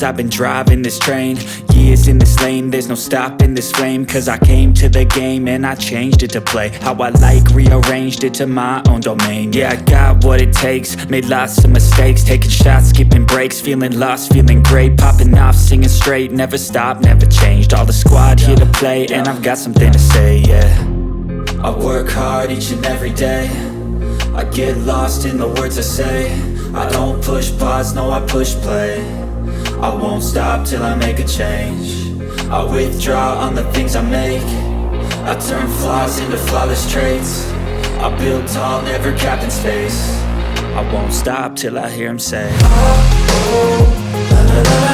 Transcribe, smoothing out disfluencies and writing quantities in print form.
years I've been driving this train, years in this lane, there's no stopping this flame. Cause I came to the game and I changed it to play how I like, rearranged it to my own domain. Yeah, I got what it takes, made lots of mistakes, taking shots, skipping breaks, feeling lost, feeling great, popping off, singing straight, never stopped, never changed. All the squad here to play and I've got something to say, yeah. I work hard each and every day, I get lost in the words I say. I don't push pause, no I push play. I won't stop till I make a change. I withdraw on the things I make. I turn flaws into flawless traits. I build tall, never capped in space. I won't stop till I hear him say, oh, oh, la, la, la.